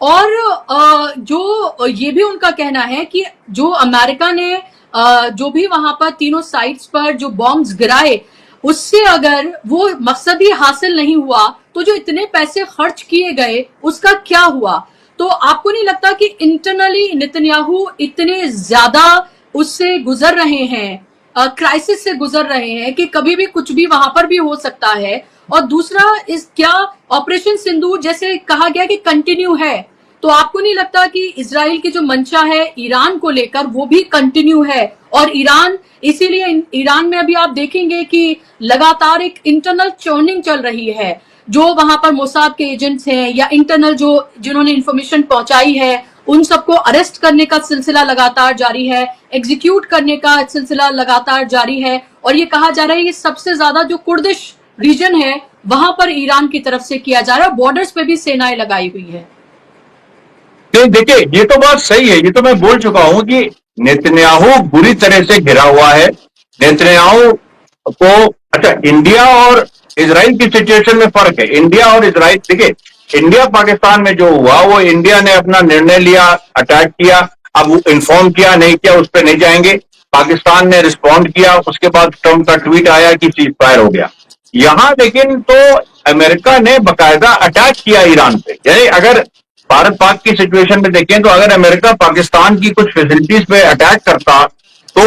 और जो ये भी उनका कहना है कि जो अमेरिका ने जो भी वहां पर तीनों साइट्स पर जो बॉम्ब्स गिराए, उससे अगर वो मकसद ही हासिल नहीं हुआ तो जो इतने पैसे खर्च किए गए उसका क्या हुआ। तो आपको नहीं लगता कि इंटरनली नेतन्याहू इतने ज्यादा उससे गुजर रहे हैं, क्राइसिस से गुजर रहे हैं, कि कभी भी कुछ भी वहां पर भी हो सकता है। और दूसरा, इस क्या ऑपरेशन सिंदूर जैसे कहा गया कि कंटिन्यू है, तो आपको नहीं लगता कि इजराइल की जो मंशा है ईरान को लेकर वो भी कंटिन्यू है, और ईरान, इसीलिए ईरान में अभी आप देखेंगे कि लगातार एक इंटरनल चर्निंग चल रही है, जो वहां पर मोसाद के एजेंट्स हैं या इंटरनल जो जिन्होंने इंफॉर्मेशन पहुंचाई है उन सबको अरेस्ट करने का सिलसिला लगातार जारी है, एग्जीक्यूट करने का सिलसिला लगातार जारी है, और ये कहा जा रहा है कि सबसे ज्यादा जो कुर्दिश रीजन है वहां पर ईरान की तरफ से किया जा रहा है, बॉर्डर्स पे भी सेनाएं लगाई हुई है। देखिए, ये तो बात सही है, ये तो मैं बोल चुका हूं कि नेतन्याहू बुरी तरह से घिरा हुआ है। नेतन्याहू को, अच्छा, इंडिया और इजराइल की सिचुएशन में फर्क है। इंडिया और इजराइल, देखिए, इंडिया पाकिस्तान में जो हुआ वो इंडिया ने अपना निर्णय लिया, अटैक किया, अब वो इन्फॉर्म किया नहीं किया उस पर नहीं जाएंगे, पाकिस्तान ने रिस्पॉन्ड किया, उसके बाद ट्रंप का ट्वीट आया कि सीज फायर हो गया। यहां लेकिन तो अमेरिका ने बकायदा अटैक किया ईरान पे। यानी अगर भारत पाक की सिचुएशन में देखें तो अगर अमेरिका पाकिस्तान की कुछ फैसिलिटीज पे अटैक करता तो,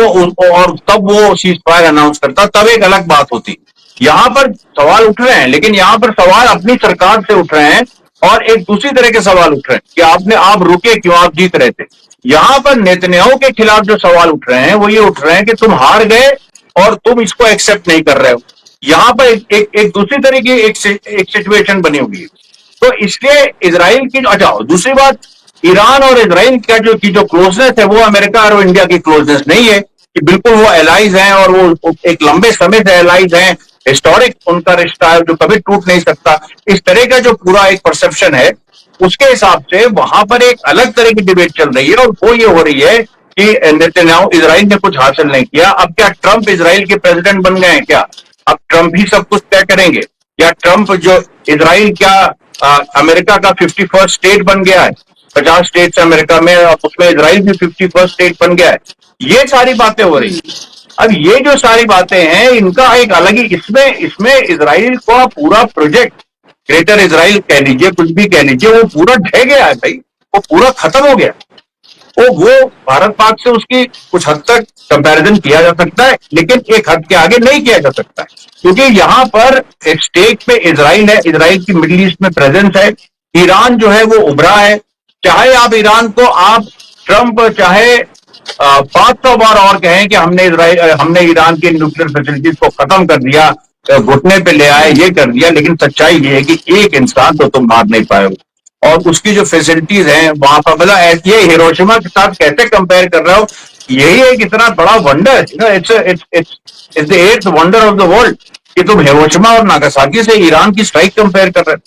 और तब वो सीज फायर अनाउंस करता, तब एक अलग बात होती। यहां पर सवाल उठ रहे हैं, लेकिन यहां पर सवाल अपनी सरकार से उठ रहे हैं, और एक दूसरी तरह के सवाल उठ रहे हैं कि आप रुके क्यों, आप जीत रहे थे। यहां पर नेतन्याहू के खिलाफ जो सवाल उठ रहे हैं वो ये उठ रहे हैं कि तुम हार गए और तुम इसको एक्सेप्ट नहीं कर रहे हो। यहां पर एक दूसरी तरह की एक सिचुएशन बनी हुई है। तो इसलिए इजराइल की, अच्छा, दूसरी बात, ईरान और इसराइल का जो क्लोजनेस है वो अमेरिका और इंडिया की क्लोजनेस नहीं है, कि बिल्कुल वो एलाइज हैं और वो एक लंबे समय से एलाइज हैं, हिस्टोरिक उनका रिश्ता है जो कभी टूट नहीं सकता। इस तरह का जो पूरा एक परसेप्शन है, उसके हिसाब से वहां पर एक अलग तरह की डिबेट चल रही है, और वो ये हो रही है कि नेतन्याहू इसराइल ने कुछ हासिल नहीं किया, अब क्या ट्रंप इसराइल के प्रेसिडेंट बन गए हैं क्या? अब ट्रंप ही सब कुछ तय करेंगे? या ट्रंप जो इसराइल क्या अमेरिका का 51st स्टेट बन गया है? 50 स्टेट्स अमेरिका में, और उसमें इसराइल भी 51st स्टेट बन गया है। ये सारी बातें हो रही हैं। अब ये जो सारी बातें हैं, इनका एक अलग ही, इसमें इसमें इसराइल का पूरा प्रोजेक्ट, ग्रेटर इसराइल कह लीजिए, कुछ भी कह लीजिए, वो पूरा ढह गया है भाई, वो पूरा खत्म हो गया। वो भारत पाक से उसकी कुछ हद तक कंपैरिजन किया जा सकता है, लेकिन एक हद के आगे नहीं किया जा सकता है, क्योंकि यहां पर एक स्टेट पे इसराइल है, इसराइल की मिडिल ईस्ट में प्रेजेंस है, ईरान जो है वो उभरा है। चाहे आप ईरान को, आप ट्रंप चाहे 500 बार और कहें कि हमने ईरान की न्यूक्लियर फैसिलिटीज को खत्म कर दिया, घुटने पे ले आए, ये कर दिया, लेकिन सच्चाई ये है कि एक इंसान तो तुम मार नहीं पाए हो। और उसकी जो फैसिलिटीज हैं वहां पर, मतलब ये हिरोशिमा के साथ कैसे कंपेयर कर रहे हो? यही एक इतना बड़ा wonder, it's the 8th wonder of the world, कि तुम हिरोशिमा और नागासाकी से ईरान की स्ट्राइक कंपेयर कर रहे हो।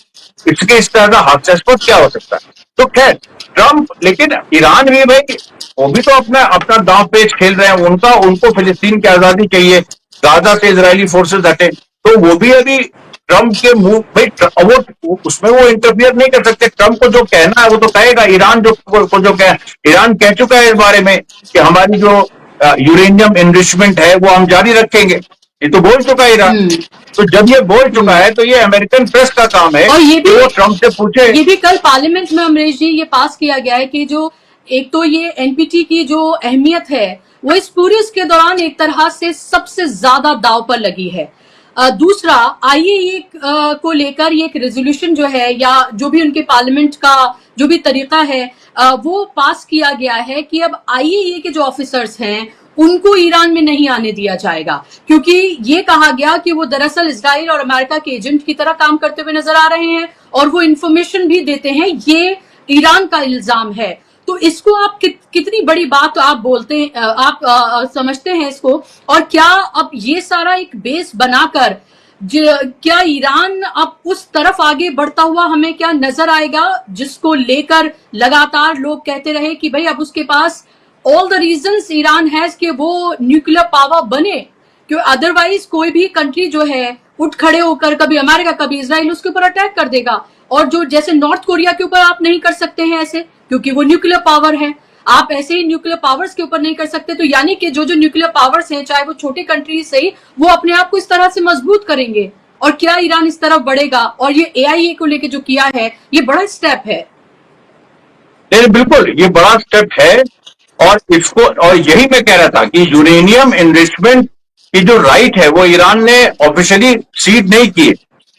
इसके इस तरह का हास्यास्पद क्या हो सकता है? तो खैर ट्रंप, लेकिन ईरान भी भाई, वो भी तो अपना अपना दांव पेच खेल रहे हैं, उनको फिलिस्तीन की आजादी चाहिए, गाजा से इजरायली फोर्सेस हटे, तो वो भी अभी ट्रंप के मुंह भाई, वो उसमें वो इंटरफियर नहीं कर सकते। ट्रंप को जो कहना है वो तो कहेगा। ईरान को जो ईरान कह चुका है इस बारे में कि हमारी जो यूरेनियम एनरिचमेंट है वो हम जारी रखेंगे, ये तो बोल चुका है ईरान। तो जब ये बोल चुका है तो ये अमेरिकन प्रेस का काम है और ये भी वो ट्रंप से पूछे। ये भी कल पार्लियामेंट में अमरीश जी ये पास किया गया है कि जो एक तो ये एनपीटी की जो अहमियत है वो इस पूरे इसके दौरान एक तरह से सबसे ज्यादा दाव पर लगी है। दूसरा, आईएईए को लेकर ये एक रेजोल्यूशन जो है, या जो भी उनके पार्लियामेंट का जो भी तरीका है, वो पास किया गया है कि अब आईएईए के जो ऑफिसर्स हैं उनको ईरान में नहीं आने दिया जाएगा, क्योंकि ये कहा गया कि वो दरअसल इजराइल और अमेरिका के एजेंट की तरह काम करते हुए नजर आ रहे हैं और वो इंफॉर्मेशन भी देते हैं। ये ईरान का इल्जाम है। तो इसको आप कितनी बड़ी बात आप बोलते हैं, आप समझते हैं इसको? और क्या अब ये सारा एक बेस बनाकर क्या ईरान अब उस तरफ आगे बढ़ता हुआ हमें क्या नजर आएगा, जिसको लेकर लगातार लोग कहते रहे कि भाई अब उसके पास all the reasons Iran has कि वो न्यूक्लियर पावर बने, क्योंकि अदरवाइज कोई भी कंट्री जो है उठ खड़े होकर कभी अमेरिका कभी इजराइल उसके ऊपर अटैक कर देगा। और जो जैसे नॉर्थ कोरिया के ऊपर आप नहीं कर सकते हैं ऐसे, क्योंकि वो न्यूक्लियर पावर है, आप ऐसे ही न्यूक्लियर पावर्स के ऊपर नहीं कर सकते। तो यानी कि जो जो न्यूक्लियर पावर्स हैं, चाहे वो छोटी कंट्रीज से ही, वो अपने आप को इस तरह से मजबूत करेंगे। और क्या ईरान इस तरफ बढ़ेगा? और ये एआईए को लेके जो किया है ये बड़ा स्टेप है। नहीं, बिल्कुल ये बड़ा स्टेप है। और इसको, और यही मैं कह रहा था कि यूरेनियम एनरिचमेंट की जो राइट है वो ईरान ने ऑफिशियली सीड नहीं की।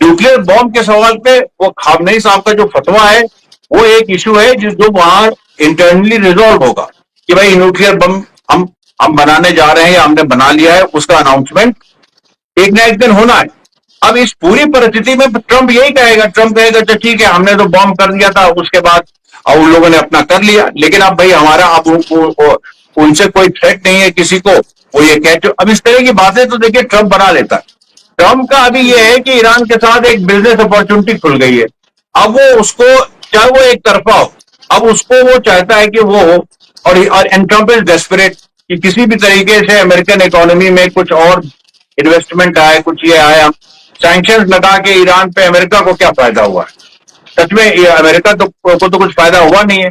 न्यूक्लियर बॉम्ब के सवाल पे वो खामनेई साहब का जो फतवा है वो एक इशू है जो वहां इंटरनली रिजॉल्व होगा कि भाई न्यूक्लियर बम हम बनाने जा रहे हैं या हमने बना लिया है, उसका अनाउंसमेंट एक ना एक दिन होना है। अब इस पूरी परिस्थिति में ट्रंप यही कहेगा, ट्रंप कहेगा तो ठीक है हमने तो बॉम्ब कर दिया था, उसके बाद और उन लोगों ने अपना कर लिया, लेकिन अब भाई हमारा अब उनसे कोई थ्रेट नहीं है किसी को, वो ये कह। अब इस तरह की बातें तो देखिए ट्रंप बना लेता है। ट्रंप का अभी ये है कि ईरान के साथ एक बिजनेस अपॉर्चुनिटी खुल गई है। अब वो उसको, चाहे वो एक तरफा हो, अब उसको वो चाहता है कि वो हो। और ट्रंप इज डेस्परेट कि किसी भी तरीके से अमेरिकन इकोनॉमी में कुछ और इन्वेस्टमेंट आए, कुछ ये आए। हम सैंक्शन लगा के ईरान पे अमेरिका को क्या फायदा हुआ है? सच में ये अमेरिका को तो कुछ फायदा हुआ नहीं है।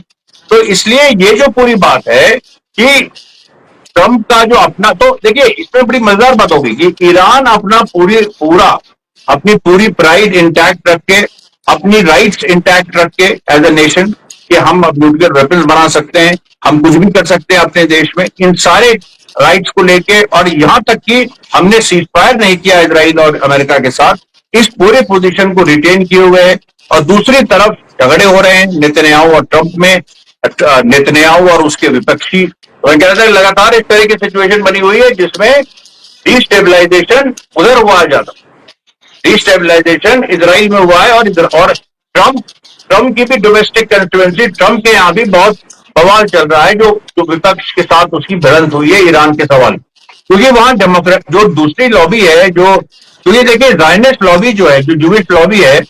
तो इसलिए ये जो पूरी बात है कि ट्रंप का जो अपना, तो देखिए इसमें बड़ी मजेदार बात होगी कि ईरान अपना अपनी पूरी प्राइड इंटैक्ट रख के, अपनी राइट्स इंटैक्ट रख के एज ए नेशन, कि हम अब न्यूक्लियर वेपन्स बना सकते हैं, हम कुछ भी कर सकते हैं अपने देश में, इन सारे राइट्स को लेके। और यहां तक कि हमने सीज फायर नहीं किया इजराइल और अमेरिका के साथ, इस पूरे पोजीशन को रिटेन किए हुए है। और दूसरी तरफ झगड़े हो रहे हैं नेतन्याहू और ट्रंप में, नेतन्याहू और उसके विपक्षी। तो मैं कह रहा था लगातार इस तरह की सिचुएशन बनी हुई है जिसमें डिस्टेबलाइजेशन उधर हुआ ज्यादा, डिस्टेबलाइजेशन इजराइल में हुआ है। और ट्रंप ट्रम्प की भी डोमेस्टिक कंस्टिट्यूएंसी, ट्रम्प के यहाँ भी बहुत बवाल चल रहा है, जो विपक्ष के साथ उसकी भिड़ंत हुई है ईरान के सवाल, क्योंकि वहां डेमोक्रेट जो दूसरी लॉबी है, जो क्योंकि देखिए जायनिस्ट लॉबी जो है, जो जूविश लॉबी है,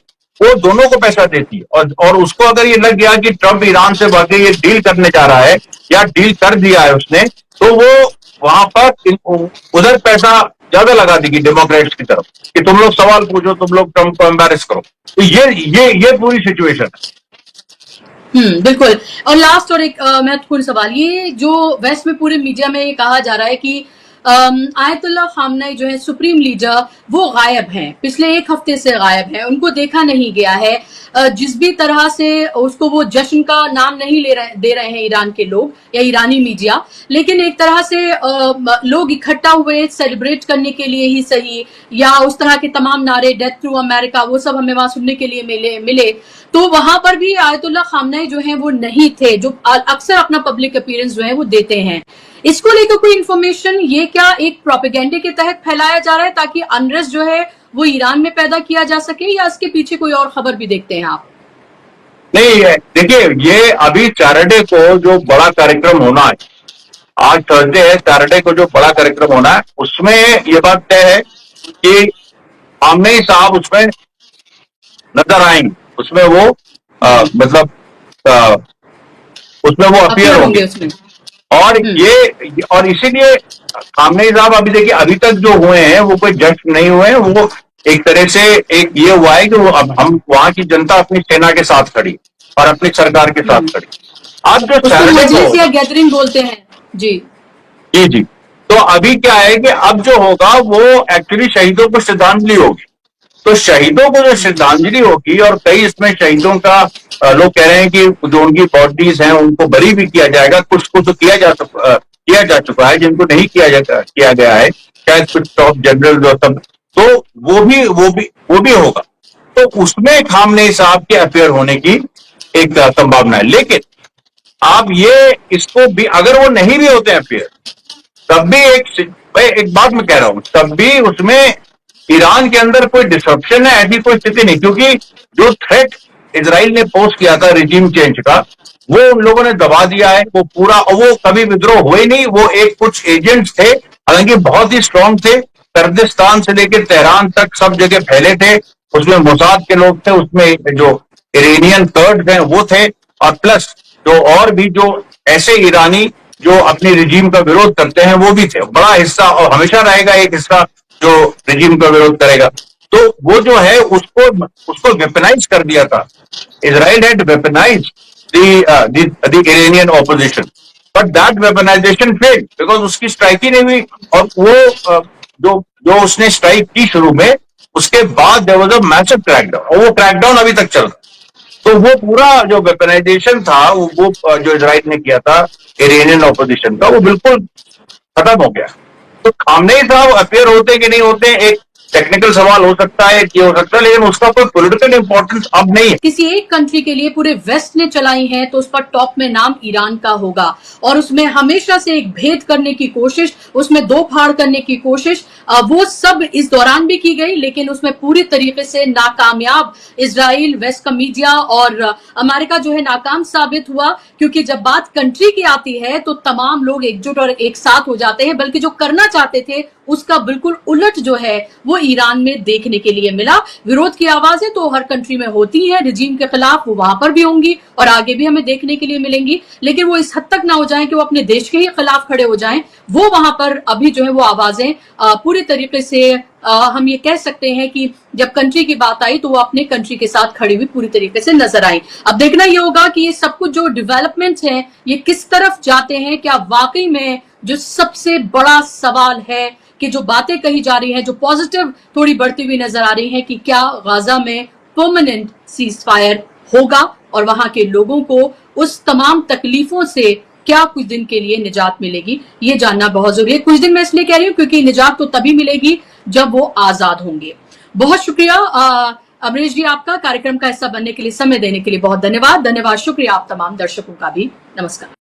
वो दोनों को पैसा देती है, और उसको अगर ये लग गया कि ट्रम्प ईरान से वाकई ये डील करने जा रहा है या डील कर दिया है उसने, तो वो वहां पर उधर पैसा ज्यादा लगा देगी डेमोक्रेट्स की तरफ कि तुम लोग सवाल पूछो, तुम लोग ट्रम्प को एम्बैरेस करो। तो ये पूरी सिचुएशन है। बिल्कुल। और लास्ट और एक महत्वपूर्ण सवाल, ये जो वेस्ट में पूरे मीडिया में ये कहा जा रहा है कि आयतुल्लाह खामनेई जो है सुप्रीम लीडर, वो गायब हैं, पिछले एक हफ्ते से गायब हैं, उनको देखा नहीं गया है। जिस भी तरह से उसको वो जश्न का नाम नहीं दे रहे हैं ईरान के लोग या ईरानी मीडिया, लेकिन एक तरह से लोग इकट्ठा हुए सेलिब्रेट करने के लिए ही सही, या उस तरह के तमाम नारे डेथ थ्रू अमेरिका, वो सब हमें वहां सुनने के लिए मिले। तो वहां पर भी आयतुल्लाह खामनेई जो है वो नहीं थे, जो अक्सर अपना पब्लिक अपीयरेंस जो है वो देते हैं। इसको लेकर कोई इंफॉर्मेशन, ये क्या एक प्रोपेगेंडे के तहत फैलाया जा रहा है ताकि अनरेस्ट जो है वो ईरान में पैदा किया जा सके, या इसके पीछे कोई और खबर भी देखते हैं आप? नहीं, देखिए, ये अभी सैटरडे को जो बड़ा कार्यक्रम होना है, आज थर्सडे है, सैटरडे को जो बड़ा कार्यक्रम होना है, उसमें ये बात तय है कि खामनेई साहब उसमें नजर आएंगे, उसमें वो मतलब उसमें वो अपीयर होंगे उसमें। और इसीलिए खामनेई साहब अभी देखिए, अभी तक जो हुए हैं वो कोई जज नहीं हुए हैं, वो एक तरह से एक ये हुआ है कि वो अब हम वहां की जनता अपनी सेना के साथ खड़ी और अपनी सरकार के साथ खड़ी। आज जो सैटरडे को गैदरिंग बोलते हैं जी जी, तो अभी क्या है कि अब जो होगा वो एक्चुअली शहीदों को श्रद्धांजलि होगी। तो शहीदों को जो श्रद्धांजलि होगी, और कई इसमें शहीदों का लोग कह रहे हैं कि जो उनकी बॉडीज हैं उनको बरी भी किया जाएगा, कुछ को तो किया जा चुका है, जिनको नहीं किया गया है, शायद कुछ टॉप जनरल जो सब, तो वो भी होगा। तो उसमें खामनेई साहब के अफेयर होने की एक संभावना है। लेकिन आप ये इसको भी, अगर वो नहीं भी होते अफेयर, तब भी एक बात मैं कह रहा हूं, तब भी उसमें ईरान के अंदर कोई डिसरप्शन है ऐसी कोई स्थिति नहीं, क्योंकि जो थ्रेट इजराइल ने पोस्ट किया था रिजीम चेंज का, वो उन लोगों ने दबा दिया है, वो पूरा, और वो कभी विद्रोह हुए नहीं, वो एक कुछ एजेंट्स थे, हालांकि बहुत ही स्ट्रांग थे, कर्दिस्तान से लेकर तेहरान तक सब जगह फैले थे, उसमें मोसाद के लोग थे, उसमें जो इरानियन कर्ड्स हैं वो थे, और प्लस जो और भी जो ऐसे ईरानी जो अपनी रिजीम का विरोध करते हैं वो भी थे, बड़ा हिस्सा, और हमेशा रहेगा एक हिस्सा जो रिजीम का विरोध करेगा। तो वो जो है उसको वेपनाइज कर दिया था, Israel had weaponize the Iranian opposition, but that weaponization failed because उसकी स्ट्राइक ही नहीं हुई, और वो जो उसने स्ट्राइक की शुरू में, उसके बाद there was a massive crackdown, और वो क्रैकडाउन अभी तक चल रहा। तो वो पूरा जो वेपनाइजेशन था, वो जो इजराइल ने किया था इरानियन ऑपोजिशन का, वो बिल्कुल खत्म हो गया। तो खामनेई साहब अफेयर होते कि नहीं होते, एक टेक्निकल सवाल हो सकता है कि हो सकता है, लेकिन उसका कोई पॉलिटिकल इंपॉर्टेंस अब नहीं है। किसी एक कंट्री के लिए पूरे वेस्ट ने चलाई है तो उस पर टॉप में नाम ईरान का होगा, और उसमें हमेशा से एक भेद करने की कोशिश, उसमें दो फाड़ करने की कोशिश, वो सब इस दौरान भी की गई, लेकिन उसमें पूरी तरीके से नाकामयाब इजराइल, वेस्ट का मीडिया और अमेरिका जो है नाकाम साबित हुआ, क्योंकि जब बात कंट्री की आती है तो तमाम लोग एकजुट और एक साथ हो जाते हैं, बल्कि जो करना चाहते थे उसका बिल्कुल उलट जो है वो ईरान में देखने के लिए मिला। विरोध की आवाजें तो हर कंट्री में होती हैं रिजीम के खिलाफ, वो वहां पर भी होंगी और आगे भी हमें देखने के लिए मिलेंगी, लेकिन वो इस हद तक ना हो जाएं कि वो अपने देश के ही खिलाफ खड़े हो जाएं। वो वहां पर अभी जो है वो आवाजें पूरी तरीके से हम ये कह सकते हैं कि जब कंट्री की बात आई तो वो अपने कंट्री के साथ खड़ी हुई पूरी तरीके से नजर आई। अब देखना ये होगा कि ये सब कुछ जो डेवलपमेंट्स हैं ये किस तरफ जाते हैं। क्या वाकई में जो सबसे बड़ा सवाल है कि जो बातें कही जा रही हैं, जो पॉजिटिव थोड़ी बढ़ती हुई नजर आ रही है, कि क्या गाजा में परमानेंट सीज फायर होगा और वहां के लोगों को उस तमाम तकलीफों से क्या कुछ दिन के लिए निजात मिलेगी, ये जानना बहुत जरूरी है। कुछ दिन मैं इसलिए कह रही हूँ क्योंकि निजात तो तभी मिलेगी जब वो आजाद होंगे। बहुत शुक्रिया अमरीश जी, आपका कार्यक्रम का हिस्सा बनने के लिए, समय देने के लिए बहुत धन्यवाद। शुक्रिया आप तमाम दर्शकों का भी। नमस्कार।